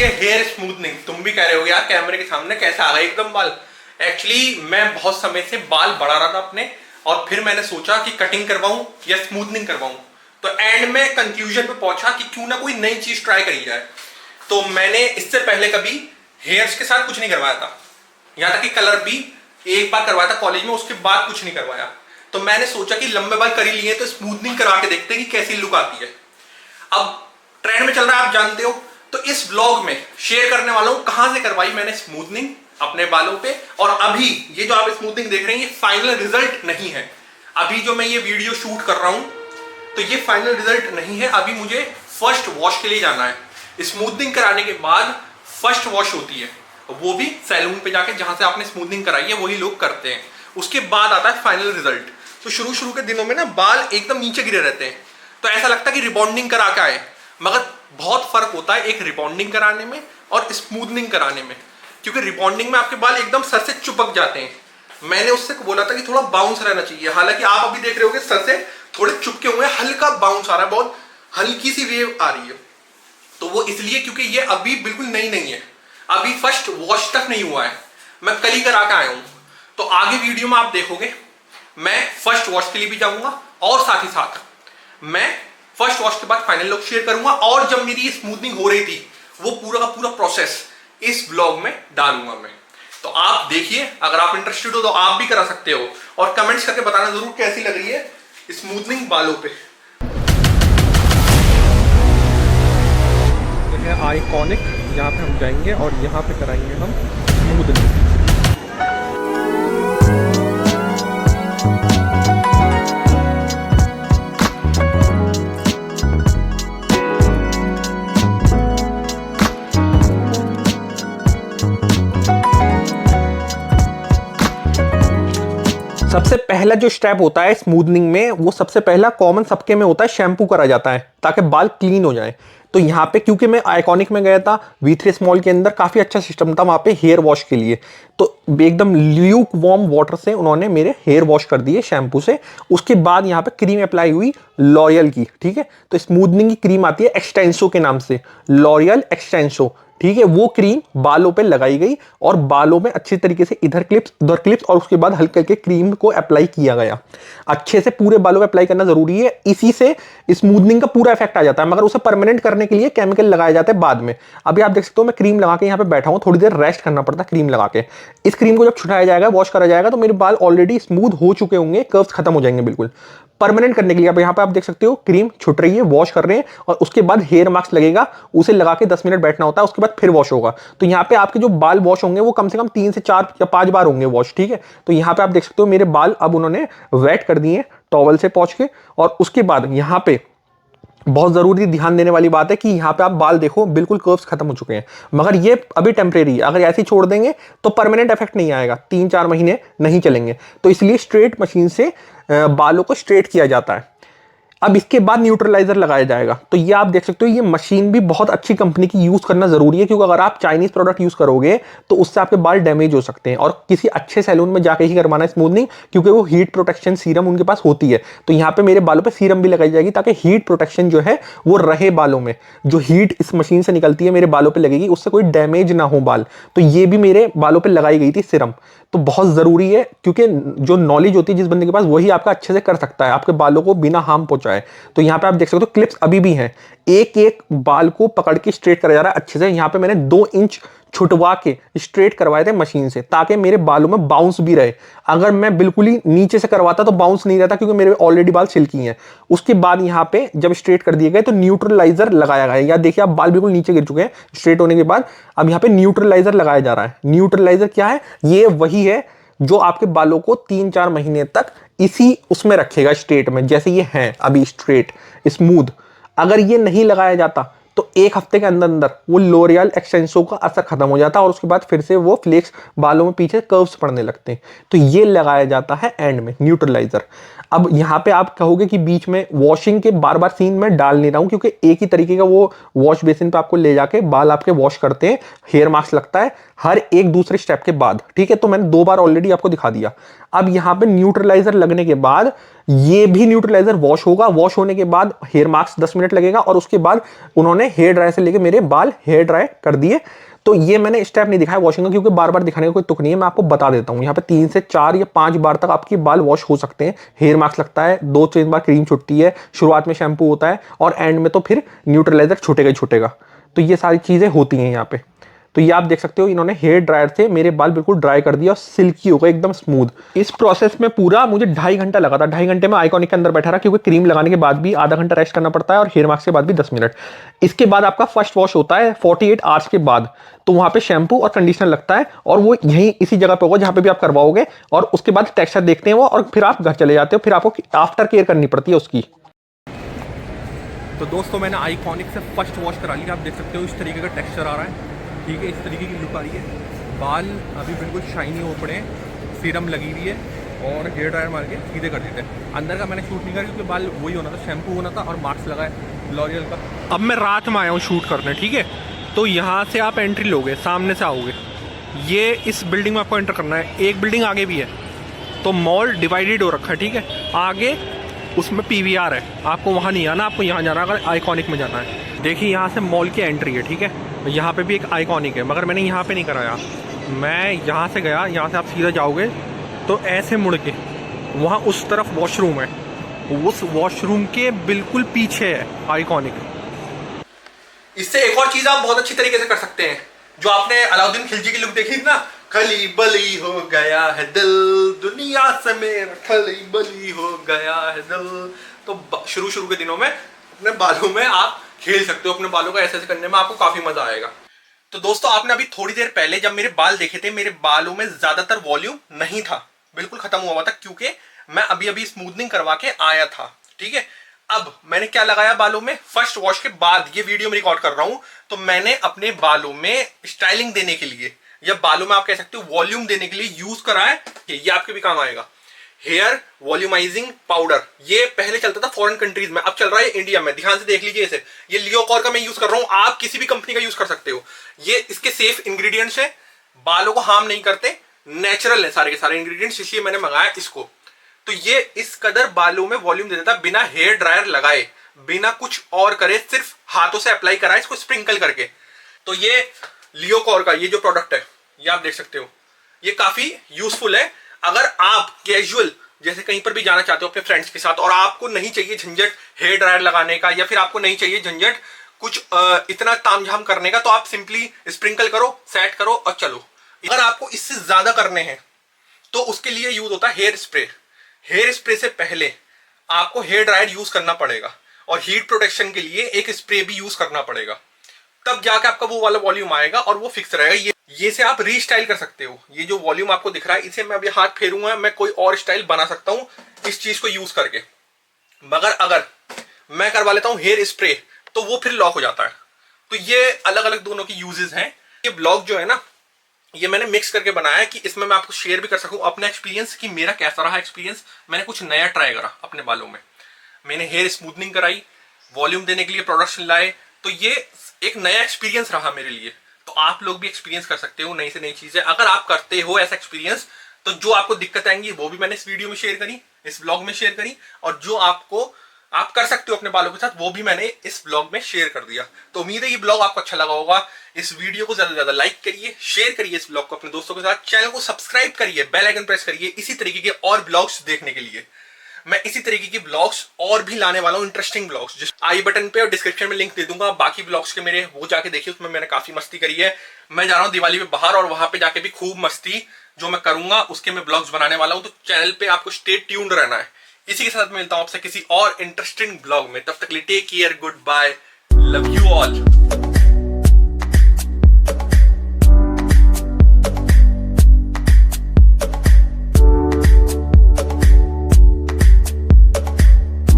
ये hair smoothening, तुम भी कह रहे हो यार कैमरे के सामने कैसे आ गए एकदम बाल। एक्चुअली मैं बहुत समय से बाल बढ़ा रहा था अपने, और फिर मैंने सोचा कि कटिंग करवाऊं या स्मूथनिंग करवाऊं। तो एंड में कंक्लूजन पे पहुंचा कि क्यों ना कोई नई चीज ट्राई करी जाए। तो मैंने इससे पहले कभी हेयर्स के साथ कुछ नहीं करवाया था, यहाँ तक कि कलर भी एक बार करवाया था कॉलेज में, उसके बाद कुछ नहीं करवाया। तो मैंने सोचा कि लंबे बाल कर ही लिए तो स्मूथनिंग करा के देखते हैं कि कैसी लुक आती है। अब ट्रेंड में चल रहा है, आप जानते हो। तो इस ब्लॉग में शेयर करने वाला हूं कहां से करवाई मैंने स्मूथनिंग अपने बालों पे। और अभी ये जो आप स्मूथनिंग देख रहे हैं ये फाइनल रिजल्ट नहीं है। अभी जो मैं ये वीडियो शूट कर रहा हूं तो ये फाइनल रिजल्ट नहीं है। अभी मुझे फर्स्ट वॉश के लिए जाना है। स्मूथनिंग कराने के बाद फर्स्ट वॉश होती है, वो भी सैलून पे जाके जहां से आपने स्मूथनिंग कराई है वही लोग करते हैं। उसके बाद आता है फाइनल रिजल्ट। तो शुरू के दिनों में ना बाल एकदम नीचे गिरे रहते हैं, तो ऐसा लगता है कि रिबॉन्डिंग करा के आए, मगर बहुत फर्क होता है एक रिबॉन्डिंग कराने में और स्मूथनिंग कराने में। क्योंकि रिबॉन्डिंग में आपके बाल एकदम सर से चिपक जाते हैं। मैंने उससे बोला था कि थोड़ा बाउंस रहना चाहिए, हालांकि आप अभी देख रहे होगे सर से थोड़े चुपके हुए हैं, हल्का बाउंस आ रहा है, बहुत हल्की सी वेव आ रही है। तो वो इसलिए क्योंकि ये अभी बिल्कुल नई नहीं है, अभी फर्स्ट वॉश तक नहीं हुआ है। मैं कल ही करा के आया हूं। तो आगे वीडियो में आप देखोगे मैं फर्स्ट वॉश के लिए भी जाऊंगा, और साथ ही साथ मैं फर्स्ट वॉश के बाद फाइनल लुक शेयर करूंगा। और जब मेरी स्मूथनिंग हो रही थी वो पूरा का पूरा प्रोसेस इस ब्लॉग में डालूंगा मैं। तो आप देखिए, अगर आप इंटरेस्टेड हो तो आप भी करा सकते हो, और कमेंट्स करके बताना जरूर कैसी लग रही है स्मूथनिंग बालों पे। यह है आइकॉनिक, यहाँ पे हम जाएंगे और यहाँ पे कराएंगे हम स्मूथनिंग। सबसे पहला जो स्टेप होता है स्मूथनिंग में, वो सबसे पहला कॉमन सबके में होता है, शैम्पू करा जाता है ताकि बाल क्लीन हो जाए। तो यहाँ पे क्योंकि मैं आइकॉनिक में गया था, V3 स्मॉल के अंदर काफ़ी अच्छा सिस्टम था वहाँ पे हेयर वॉश के लिए। तो एकदम ल्यूक वार्म वाटर से उन्होंने मेरे हेयर वॉश कर दिए शैम्पू से। उसके बाद यहाँ पे क्रीम अप्लाई हुई लॉरियल की, ठीक है। तो स्मूथनिंग की क्रीम आती है एक्सटेंसो के नाम से, लॉरियल एक्सटेंसो, ठीक है। वो क्रीम बालों पे लगाई गई और बालों में अच्छे तरीके से इधर क्लिप्स उधर क्लिप्स, और उसके बाद हल्के हल्के क्रीम को अप्लाई किया गया। अच्छे से पूरे बालों पे अप्लाई करना जरूरी है, इसी से स्मूथनिंग का पूरा इफेक्ट आ जाता है। मगर उसे परमानेंट करने के लिए केमिकल लगाए जाते हैं बाद में। अभी आप देख सकते हो मैं क्रीम लगा के यहाँ पे बैठा हूँ, थोड़ी देर रेस्ट करना पड़ता है क्रीम लगा के। इस क्रीम को जब छुटाया जाएगा, वॉश करा जाएगा, तो मेरे बाल ऑलरेडी स्मूथ हो चुके होंगे, कर्व्स खत्म हो जाएंगे बिल्कुल। परमानेंट करने के लिए अब यहाँ पे आप देख सकते हो क्रीम छुट रही है, वॉश कर रहे हैं, और उसके बाद हेयर मास्क लगेगा, उसे लगा के 10 मिनट बैठना होता है, उसके बाद फिर वॉश होगा। तो यहाँ पे आपके जो बाल वॉश होंगे वो कम से कम 3 से 4 या 5 बार होंगे वॉश, ठीक है। तो यहाँ पे आप देख सकते हो मेरे बाल अब उन्होंने वेट कर दिए टॉवल से पोंछ के। और उसके बाद यहाँ पे बहुत जरूरी ध्यान देने वाली बात है कि यहाँ पे आप बाल देखो बिल्कुल कर्व्स खत्म हो चुके हैं, मगर ये अभी टेम्परेरी है। अगर ऐसे ही छोड़ देंगे तो परमानेंट इफेक्ट नहीं आएगा, 3-4 महीने नहीं चलेंगे। तो इसलिए स्ट्रेट मशीन से बालों को स्ट्रेट किया जाता है। अब इसके बाद न्यूट्रलाइजर लगाया जाएगा। तो ये आप देख सकते हो, ये मशीन भी बहुत अच्छी कंपनी की यूज करना जरूरी है, क्योंकि अगर आप चाइनीज प्रोडक्ट यूज करोगे तो उससे आपके बाल डैमेज हो सकते हैं। और किसी अच्छे सैलून में जाके ही करवाना है स्मूथनिंग, क्योंकि वो हीट प्रोटेक्शन सीरम उनके पास होती है। तो यहाँ पे मेरे बालों पे सीरम भी लगाई जाएगी ताकि हीट प्रोटेक्शन जो है वो रहे बालों में। जो हीट इस मशीन से निकलती है मेरे बालों पे लगेगी, उससे कोई डैमेज ना हो बाल। तो ये भी मेरे बालों पे लगाई गई थी सीरम। तो बहुत जरूरी है, क्योंकि जो नॉलेज होती है जिस बंदे के पास, वही आपका अच्छे से कर सकता है आपके बालों को बिना हार्म पहुंचाए। तो यहाँ पे आप देख सकते हो क्लिप्स अभी भी हैं, एक एक बाल को पकड़ के स्ट्रेट करा जा रहा है अच्छे से। यहाँ पे मैंने 2 इंच छुटवा के स्ट्रेट करवाए थे मशीन से, ताकि मेरे बालों में बाउंस भी रहे। अगर मैं बिल्कुल ही नीचे से करवाता तो बाउंस नहीं रहता, क्योंकि मेरे ऑलरेडी बाल सिल्की हैं। उसके बाद यहाँ पे जब स्ट्रेट कर दिए गए तो न्यूट्रलाइजर लगाया गया। या देखिए आप बाल बिल्कुल नीचे गिर चुके हैं स्ट्रेट होने के बाद, अब यहाँ पे न्यूट्रलाइजर लगाया जा रहा है। न्यूट्रलाइजर क्या है? ये वही है जो आपके बालों को 3-4 महीने तक इसी उसमें रखेगा स्ट्रेट में, जैसे ये है अभी स्ट्रेट स्मूथ। अगर ये नहीं लगाया जाता तो 1 हफ्ते के अंदर अंदर वो लोरियल एक्सटेंसो का असर खत्म हो जाता है, और उसके बाद फिर से वो फ्लेक्स बालों में पीछे कर्व्स पड़ने लगते हैं। तो ये लगाया जाता है एंड में न्यूट्रलाइजर। अब यहाँ पे आप कहोगे कि बीच में वॉशिंग के बार बार सीन में डाल नहीं रहा हूँ, क्योंकि एक ही तरीके का वो वॉश बेसिन पे आपको ले जाके बाल आपके वॉश करते हैं, हेयर मास्क लगता है हर एक दूसरे स्टेप के बाद, ठीक है। तो मैंने 2 बार ऑलरेडी आपको दिखा दिया। अब यहाँ पे न्यूट्रलाइजर लगने के बाद ये भी न्यूट्रलाइजर वॉश होगा, वॉश होने के बाद हेयर मास्क 10 मिनट लगेगा और उसके बाद उन्होंने हेयर ड्रायर से लेके मेरे बाल हेयर ड्राई कर दिए। तो ये मैंने स्टेप नहीं दिखाया वॉशिंग का, क्योंकि बार बार दिखाने का कोई तुक नहीं है, मैं आपको बता देता हूँ। यहाँ पे 3 से 4 या 5 बार तक आपके बाल वॉश हो सकते हैं। हेयर मास्क लगता है, 2-3 बार क्रीम छुटती है, शुरुआत में शैम्पू होता है और एंड में तो फिर न्यूट्रलाइजर छूटेगा ही छूटेगा। तो ये सारी चीजें होती हैं यहाँ पे। तो ये आप देख सकते हो, इन्होंने हेयर ड्रायर से मेरे बाल बिल्कुल ड्राई कर दिया और सिल्की हो गए एकदम स्मूथ। इस प्रोसेस में पूरा मुझे 2.5 घंटा लगा था। 2.5 घंटे में आइकॉनिक के अंदर बैठा रहा, क्योंकि क्रीम लगाने के बाद भी आधा घंटा रेस्ट करना पड़ता है और हेयर मास्क के बाद भी 10 मिनट। इसके बाद आपका फर्स्ट वॉश होता है 48 आवर्स के बाद। तो वहां पे शैम्पू और कंडीशनर लगता है और वो यहीं इसी जगह पे होगा जहां पे भी आप करवाओगे, और उसके बाद टेक्सचर देखते हैं वो, और फिर आप घर चले जाते हो। फिर आपको आफ्टर केयर करनी पड़ती है उसकी। तो दोस्तों मैंने आइकॉनिक से फर्स्ट वॉश करा लिया। आप देख सकते हो इस तरीके का टेक्सचर आ रहा है, ठीक है, इस तरीके की लुक आ रही है। बाल अभी बिल्कुल शाइनी हो पड़े हैं, सीरम लगी हुई है और हेयर ड्रायर मार के सीधे कर देते हैं। अंदर का मैंने शूट नहीं करा क्योंकि बाल वही होना था, शैम्पू होना था और मास्क लगा है लॉरियल का। अब मैं रात में आया हूँ शूट करने, ठीक है। तो यहाँ से आप एंट्री लोगे, सामने से आओगे, ये इस बिल्डिंग में आपको एंटर करना है। एक बिल्डिंग आगे भी है, तो मॉल डिवाइडेड हो रखा है, ठीक है। आगे उसमें PVR है, आपको वहाँ नहीं आना, आपको यहाँ जाना, अगर आइकॉनिक में जाना है। देखिए यहाँ से मॉल की एंट्री है, ठीक है। यहाँ पे भी एक आइकॉनिक है, मगर मैंने यहाँ पे नहीं कराया। मैं यहाँ से गया, यहाँ से आप सीधा जाओगे तो ऐसे मुड़ के वहाँ उस तरफ वॉशरूम है, उस वॉशरूम के बिल्कुल पीछे है आइकॉनिक। इससे एक और चीज़ आप बहुत अच्छी तरीके से कर सकते हैं, जो आपने अलाउद्दीन खिलजी की लुक देखी थी ना, खली बली हो गया है दिल दुनिया से मेरा, खली बली हो गया है दिल। तो शुरू के दिनों में अपने बालों में आप खेल सकते हो, अपने बालों का ऐसे ऐसे करने में आपको काफी मजा आएगा। तो दोस्तों आपने अभी थोड़ी देर पहले जब मेरे बाल देखे थे, मेरे बालों में ज्यादातर वॉल्यूम नहीं था, बिल्कुल खत्म हुआ था, क्योंकि मैं अभी अभी स्मूथनिंग करवा के आया था, ठीक है। अब मैंने क्या लगाया बालों में, फर्स्ट वॉश के बाद ये वीडियो में रिकॉर्ड कर रहा हूं, तो मैंने अपने बालों में स्टाइलिंग देने के लिए, या बालों में आप कह सकते हो वॉल्यूम देने के लिए यूज करा है, ये आपके भी काम आएगा, हेयर वॉल्यूमाइजिंग पाउडर। ये पहले चलता था फॉरेन कंट्रीज में, अब चल रहा है इंडिया में। ध्यान से देख लीजिए इसे, ये लियोकॉर का मैं यूज कर रहा हूं, आप किसी भी कंपनी का यूज कर सकते हो। ये इसके सेफ इंग्रेडिएंट्स है, बालों को हार्म नहीं करते, नेचुरल है सारे के सारे इंग्रेडिएंट्स, इसलिए मैंने मंगाया इसको। तो ये इस कदर बालों में वॉल्यूम दे देता बिना हेयर ड्रायर लगाए, बिना कुछ और करे, सिर्फ हाथों से अप्लाई करा इसको स्प्रिंकल करके। तो ये लियोकॉर का ये जो प्रोडक्ट है, ये आप देख सकते हो, ये काफी यूजफुल है। अगर आप कैजुअल जैसे कहीं पर भी जाना चाहते हो अपने फ्रेंड्स के साथ, और आपको नहीं चाहिए झंझट हेयर ड्रायर लगाने का, या फिर आपको नहीं चाहिए झंझट कुछ इतना तामझाम करने का, तो आप सिंपली स्प्रिंकल करो, सेट करो और चलो। अगर आपको इससे ज्यादा करने हैं तो उसके लिए यूज होता है हेयर स्प्रे। हेयर स्प्रे से पहले आपको हेयर ड्रायर यूज करना पड़ेगा और हीट प्रोटेक्शन के लिए एक स्प्रे भी यूज करना पड़ेगा, तब जाके आपका वो वाला वॉल्यूम आएगा और वो फिक्स रहेगा। ये से आप रीस्टाइल कर सकते हो। ये जो वॉल्यूम आपको दिख रहा है, इसे मैं अभी हाथ फेरूंगा, मैं कोई और स्टाइल बना सकता हूं इस चीज को यूज करके। मगर अगर मैं करवा लेता हूं हेयर स्प्रे, तो वो फिर लॉक हो जाता है। तो ये अलग अलग दोनों की यूजेस हैं। ये ब्लॉग जो है ना, ये मैंने मिक्स करके बनाया है कि इसमें मैं आपको शेयर भी कर सकूं अपना एक्सपीरियंस, कि मेरा कैसा रहा एक्सपीरियंस। मैंने कुछ नया ट्राई करा अपने बालों में, मैंने हेयर स्मूथनिंग कराई, वॉल्यूम देने के लिए प्रोडक्ट्स लाए, तो ये एक नया एक्सपीरियंस रहा मेरे लिए। तो आप लोग भी एक्सपीरियंस कर सकते हो नई से नई चीजें। अगर आप करते हो ऐसा एक्सपीरियंस, तो जो आपको दिक्कत आएंगी वो भी मैंने इस वीडियो में शेयर करी, इस ब्लॉग में शेयर करी, और जो आप कर सकते हो अपने बालों के साथ, वो भी मैंने इस ब्लॉग में शेयर कर दिया। तो उम्मीद है ये ब्लॉग आपको अच्छा लगा होगा। इस वीडियो को ज्यादा से ज्यादा लाइक करिए, शेयर करिए इस ब्लॉग को अपने दोस्तों के साथ, चैनल को सब्सक्राइब करिए, बेल आइकन प्रेस करिए इसी तरीके के और ब्लॉग्स देखने के लिए। मैं इसी तरीके की ब्लॉग्स और भी लाने वाला हूँ, इंटरेस्टिंग ब्लॉग्स, जिस आई बटन पे और डिस्क्रिप्शन में लिंक दे दूंगा। बाकी ब्लॉग्स के मेरे वो जाके देखिए, उसमें मैंने काफी मस्ती करी है। मैं जा रहा हूँ दिवाली पे बाहर, और वहां पे जाके भी खूब मस्ती जो मैं करूंगा उसके मैं ब्लॉग्स बनाने वाला हूँ। तो चैनल पे आपको स्टे ट्यून्ड रहना है। इसी के साथ मिलता हूँ आपसे किसी और इंटरेस्टिंग ब्लॉग में, तब तक के लिए take care, goodbye, love you all.